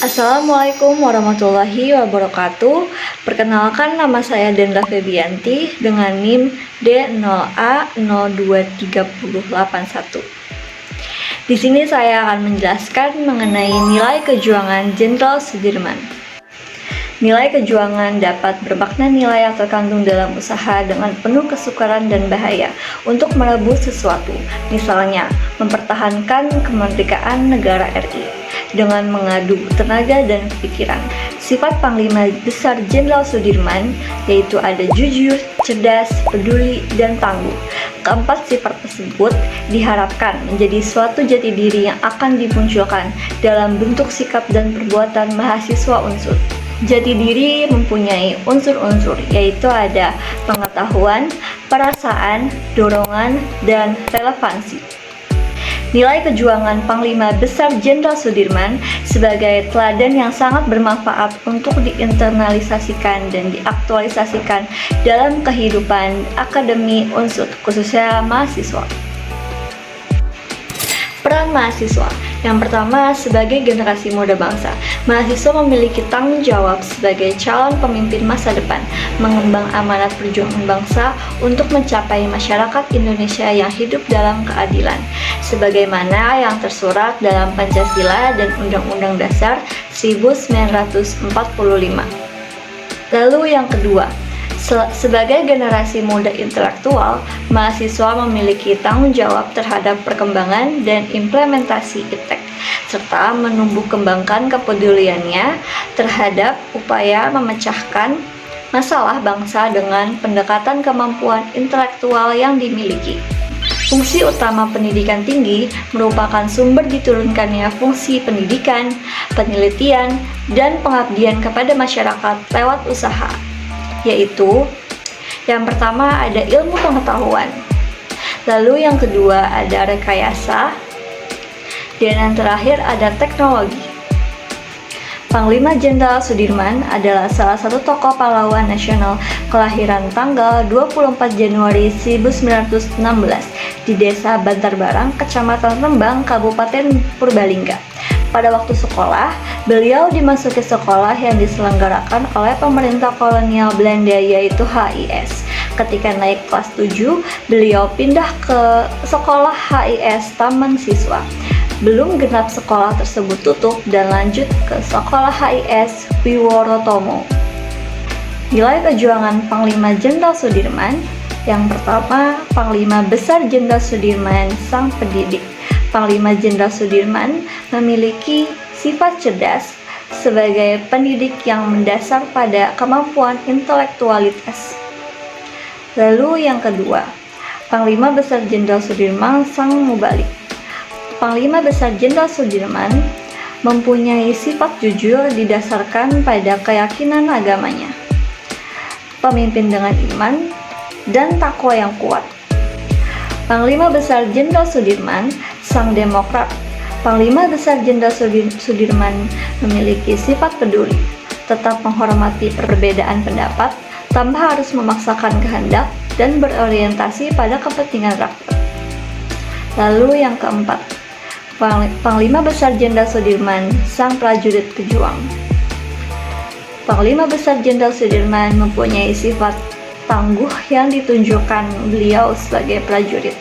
Assalamualaikum warahmatullahi wabarakatuh. Perkenalkan, nama saya Dendra Febianti dengan NIM D0A023081. Di sini saya akan menjelaskan mengenai nilai kejuangan Jenderal Sudirman. Nilai kejuangan dapat bermakna nilai yang terkandung dalam usaha dengan penuh kesukaran dan bahaya untuk merebut sesuatu, misalnya mempertahankan kemerdekaan negara RI dengan mengadu tenaga dan pikiran. Sifat Panglima Besar Jenderal Sudirman yaitu ada jujur, cerdas, peduli, dan tangguh. Keempat sifat tersebut diharapkan menjadi suatu jati diri yang akan dimunculkan dalam bentuk sikap dan perbuatan mahasiswa unsur. Jati diri mempunyai unsur-unsur, yaitu ada pengetahuan, perasaan, dorongan, dan relevansi. Nilai kejuangan Panglima Besar Jenderal Sudirman sebagai teladan yang sangat bermanfaat untuk diinternalisasikan dan diaktualisasikan dalam kehidupan akademi unsur, khususnya mahasiswa. Peran mahasiswa. Yang pertama, sebagai generasi muda bangsa, mahasiswa memiliki tanggung jawab sebagai calon pemimpin masa depan, mengemban amanat perjuangan bangsa untuk mencapai masyarakat Indonesia yang hidup dalam keadilan, sebagaimana yang tersurat dalam Pancasila dan Undang-Undang Dasar 1945. Lalu yang kedua, sebagai generasi muda intelektual, mahasiswa memiliki tanggung jawab terhadap perkembangan dan implementasi IPTEK, serta menumbuh kembangkan kepeduliannya terhadap upaya memecahkan masalah bangsa dengan pendekatan kemampuan intelektual yang dimiliki. Fungsi utama pendidikan tinggi merupakan sumber diturunkannya fungsi pendidikan, penelitian, dan pengabdian kepada masyarakat lewat usaha, yaitu yang pertama ada ilmu pengetahuan, lalu yang kedua ada rekayasa, dan yang terakhir ada teknologi. Panglima Jenderal Sudirman adalah salah satu tokoh pahlawan nasional kelahiran tanggal 24 Januari 1916 di Desa Bantarbarang, Kecamatan Rembang, Kabupaten Purbalingga. Pada waktu sekolah, beliau dimasuki sekolah yang diselenggarakan oleh pemerintah kolonial Belanda, yaitu HIS. Ketika naik kelas 7, beliau pindah ke sekolah HIS Taman Siswa. Belum genap sekolah tersebut tutup dan lanjut ke sekolah HIS Wiworotomo. Nilai kejuangan Panglima Jenderal Sudirman. Yang pertama, Panglima Besar Jenderal Sudirman sang pendidik. Panglima Jenderal Sudirman memiliki sifat cerdas sebagai pendidik yang mendasar pada kemampuan intelektualitas. Lalu yang kedua, Panglima Besar Jenderal Sudirman sang mubalik. Panglima Besar Jenderal Sudirman mempunyai sifat jujur didasarkan pada keyakinan agamanya, pemimpin dengan iman dan takwa yang kuat. Panglima Besar Jenderal Sudirman sang demokrat. Panglima Besar Jenderal Sudirman memiliki sifat peduli, tetap menghormati perbedaan pendapat tanpa harus memaksakan kehendak dan berorientasi pada kepentingan rakyat. Lalu yang keempat, Panglima Besar Jenderal Sudirman sang prajurit pejuang. Panglima Besar Jenderal Sudirman mempunyai sifat tangguh yang ditunjukkan beliau sebagai prajurit.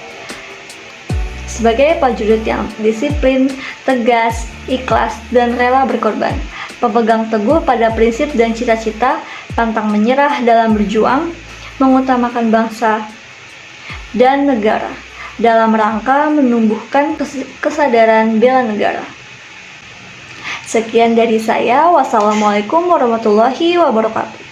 Sebagai prajurit yang disiplin, tegas, ikhlas, dan rela berkorban, pemegang teguh pada prinsip dan cita-cita, pantang menyerah dalam berjuang, mengutamakan bangsa dan negara, dalam rangka menumbuhkan kesadaran bela negara. Sekian dari saya. Wassalamualaikum warahmatullahi wabarakatuh.